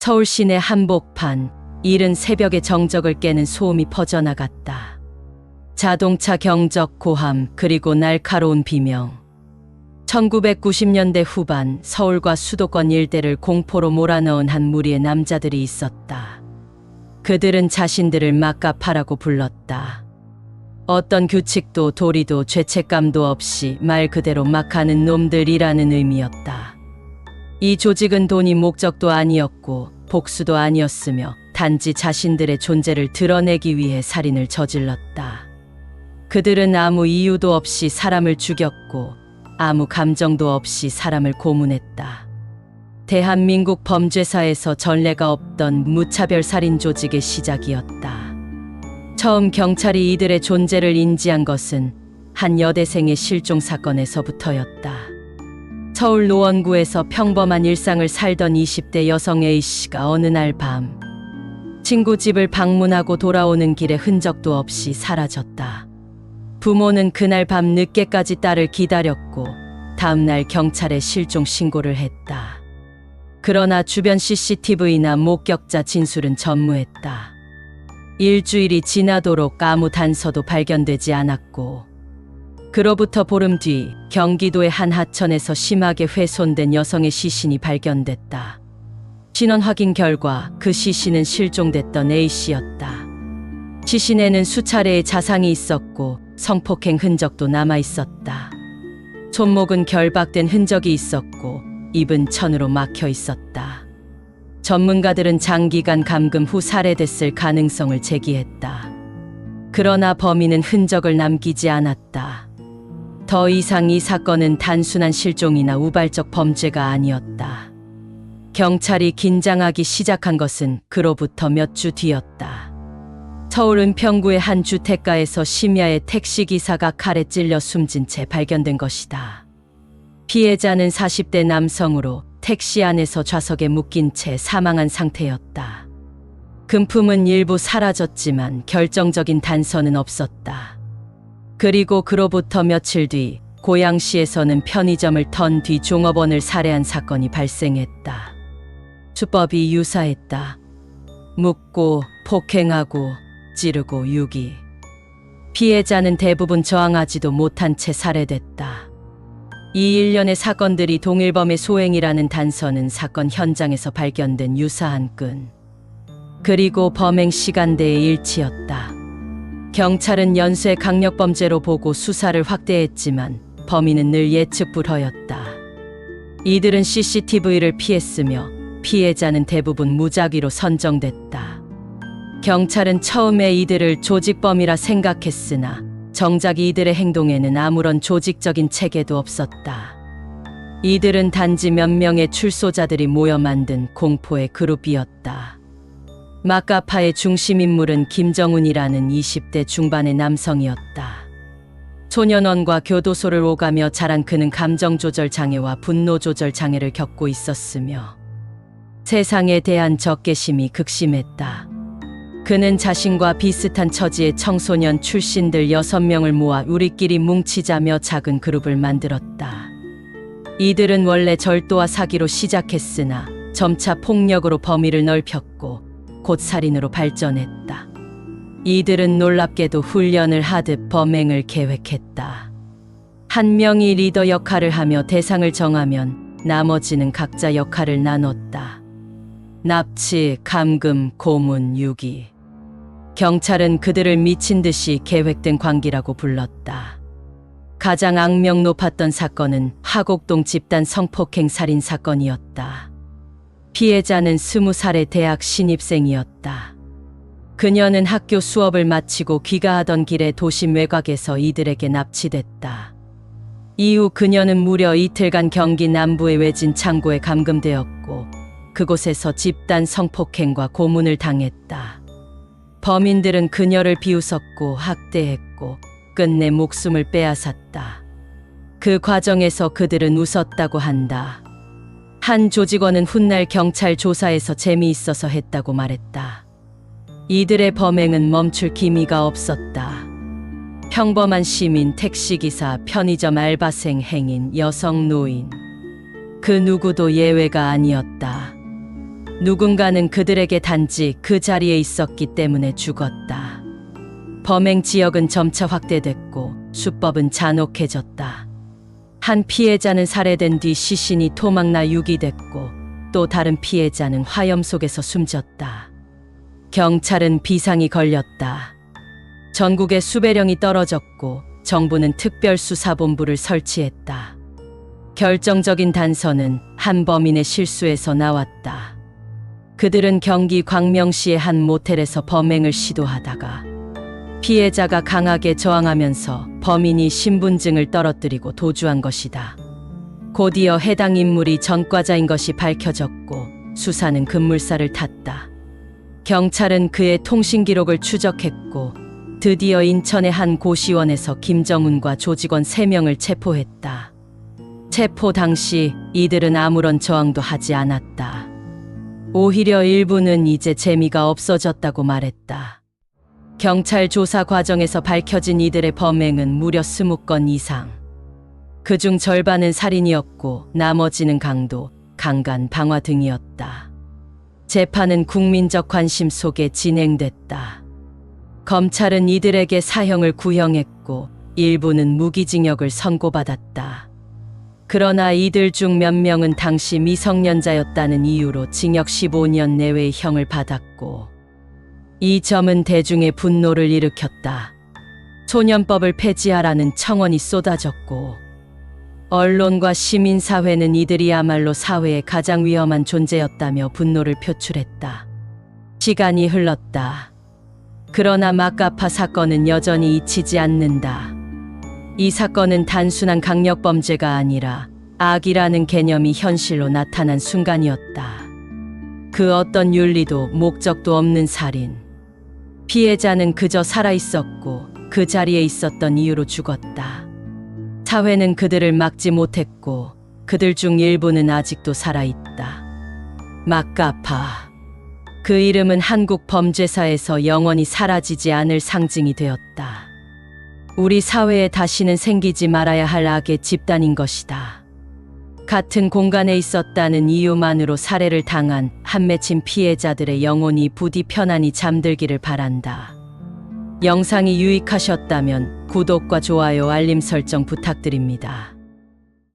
서울 시내 한복판, 이른 새벽의 정적을 깨는 소음이 퍼져나갔다. 자동차 경적 고함, 그리고 날카로운 비명. 1990년대 후반 서울과 수도권 일대를 공포로 몰아넣은 한 무리의 남자들이 있었다. 그들은 자신들을 막가파라고 불렀다. 어떤 규칙도 도리도 죄책감도 없이 말 그대로 막 하는 놈들이라는 의미였다. 이 조직은 돈이 목적도 아니었고 복수도 아니었으며 단지 자신들의 존재를 드러내기 위해 살인을 저질렀다. 그들은 아무 이유도 없이 사람을 죽였고 아무 감정도 없이 사람을 고문했다. 대한민국 범죄사에서 전례가 없던 무차별 살인 조직의 시작이었다. 처음 경찰이 이들의 존재를 인지한 것은 한 여대생의 실종 사건에서부터였다. 서울 노원구에서 평범한 일상을 살던 20대 여성 A씨가 어느 날 밤 친구 집을 방문하고 돌아오는 길에 흔적도 없이 사라졌다. 부모는 그날 밤 늦게까지 딸을 기다렸고 다음날 경찰에 실종 신고를 했다. 그러나 주변 CCTV나 목격자 진술은 전무했다. 일주일이 지나도록 아무 단서도 발견되지 않았고 그로부터 보름 뒤 경기도의 한 하천에서 심하게 훼손된 여성의 시신이 발견됐다. 신원 확인 결과 그 시신은 실종됐던 A씨였다. 시신에는 수차례의 자상이 있었고 성폭행 흔적도 남아 있었다. 손목은 결박된 흔적이 있었고 입은 천으로 막혀 있었다. 전문가들은 장기간 감금 후 살해됐을 가능성을 제기했다. 그러나 범인은 흔적을 남기지 않았다. 더 이상 이 사건은 단순한 실종이나 우발적 범죄가 아니었다. 경찰이 긴장하기 시작한 것은 그로부터 몇 주 뒤였다. 서울 은평구의 한 주택가에서 심야에 택시기사가 칼에 찔려 숨진 채 발견된 것이다. 피해자는 40대 남성으로 택시 안에서 좌석에 묶인 채 사망한 상태였다. 금품은 일부 사라졌지만 결정적인 단서는 없었다. 그리고 그로부터 며칠 뒤 고양시에서는 편의점을 턴 뒤 종업원을 살해한 사건이 발생했다. 수법이 유사했다. 묻고 폭행하고 찌르고 유기. 피해자는 대부분 저항하지도 못한 채 살해됐다. 이 일련의 사건들이 동일범의 소행이라는 단서는 사건 현장에서 발견된 유사한 끈, 그리고 범행 시간대의 일치였다. 경찰은 연쇄 강력범죄로 보고 수사를 확대했지만 범인은 늘 예측 불허였다. 이들은 CCTV를 피했으며 피해자는 대부분 무작위로 선정됐다. 경찰은 처음에 이들을 조직범이라 생각했으나 정작 이들의 행동에는 아무런 조직적인 체계도 없었다. 이들은 단지 몇 명의 출소자들이 모여 만든 공포의 그룹이었다. 막가파의 중심인물은 김정훈이라는 20대 중반의 남성이었다. 소년원과 교도소를 오가며 자란 그는 감정조절 장애와 분노조절 장애를 겪고 있었으며 세상에 대한 적개심이 극심했다. 그는 자신과 비슷한 처지의 청소년 출신들 6명을 모아 우리끼리 뭉치자며 작은 그룹을 만들었다. 이들은 원래 절도와 사기로 시작했으나 점차 폭력으로 범위를 넓혔고 곧 살인으로 발전했다. 이들은 놀랍게도 훈련을 하듯 범행을 계획했다. 한 명이 리더 역할을 하며 대상을 정하면 나머지는 각자 역할을 나눴다. 납치, 감금, 고문, 유기. 경찰은 그들을 미친 듯이 계획된 광기라고 불렀다. 가장 악명 높았던 사건은 화곡동 집단 성폭행 살인 사건이었다. 피해자는 20살의 대학 신입생이었다. 그녀는 학교 수업을 마치고 귀가하던 길에 도심 외곽에서 이들에게 납치됐다. 이후 그녀는 무려 이틀간 경기 남부의 외진 창고에 감금되었고 그곳에서 집단 성폭행과 고문을 당했다. 범인들은 그녀를 비웃었고 학대했고 끝내 목숨을 빼앗았다. 그 과정에서 그들은 웃었다고 한다. 한 조직원은 훗날 경찰 조사에서 재미있어서 했다고 말했다. 이들의 범행은 멈출 기미가 없었다. 평범한 시민, 택시기사, 편의점 알바생, 행인, 여성, 노인. 그 누구도 예외가 아니었다. 누군가는 그들에게 단지 그 자리에 있었기 때문에 죽었다. 범행 지역은 점차 확대됐고 수법은 잔혹해졌다. 한 피해자는 살해된 뒤 시신이 토막나 유기됐고 또 다른 피해자는 화염 속에서 숨졌다. 경찰은 비상이 걸렸다. 전국에 수배령이 떨어졌고 정부는 특별수사본부를 설치했다. 결정적인 단서는 한 범인의 실수에서 나왔다. 그들은 경기 광명시의 한 모텔에서 범행을 시도하다가 피해자가 강하게 저항하면서 범인이 신분증을 떨어뜨리고 도주한 것이다. 곧이어 해당 인물이 전과자인 것이 밝혀졌고 수사는 급물살을 탔다. 경찰은 그의 통신 기록을 추적했고 드디어 인천의 한 고시원에서 김정훈과 조직원 3명을 체포했다. 체포 당시 이들은 아무런 저항도 하지 않았다. 오히려 일부는 이제 재미가 없어졌다고 말했다. 경찰 조사 과정에서 밝혀진 이들의 범행은 무려 20건 이상. 그중 절반은 살인이었고 나머지는 강도, 강간, 방화 등이었다. 재판은 국민적 관심 속에 진행됐다. 검찰은 이들에게 사형을 구형했고 일부는 무기징역을 선고받았다. 그러나 이들 중 몇 명은 당시 미성년자였다는 이유로 징역 15년 내외의 형을 받았고 이 점은 대중의 분노를 일으켰다. 소년법을 폐지하라는 청원이 쏟아졌고 언론과 시민사회는 이들이야말로 사회의 가장 위험한 존재였다며 분노를 표출했다. 시간이 흘렀다. 그러나 마카파 사건은 여전히 잊히지 않는다. 이 사건은 단순한 강력범죄가 아니라 악이라는 개념이 현실로 나타난 순간이었다. 그 어떤 윤리도 목적도 없는 살인. 피해자는 그저 살아있었고 그 자리에 있었던 이유로 죽었다. 사회는 그들을 막지 못했고 그들 중 일부는 아직도 살아있다. 마카파. 그 이름은 한국 범죄사에서 영원히 사라지지 않을 상징이 되었다. 우리 사회에 다시는 생기지 말아야 할 악의 집단인 것이다. 같은 공간에 있었다는 이유만으로 살해를 당한 한 맺힌 피해자들의 영혼이 부디 편안히 잠들기를 바란다. 영상이 유익하셨다면 구독과 좋아요, 알림 설정 부탁드립니다.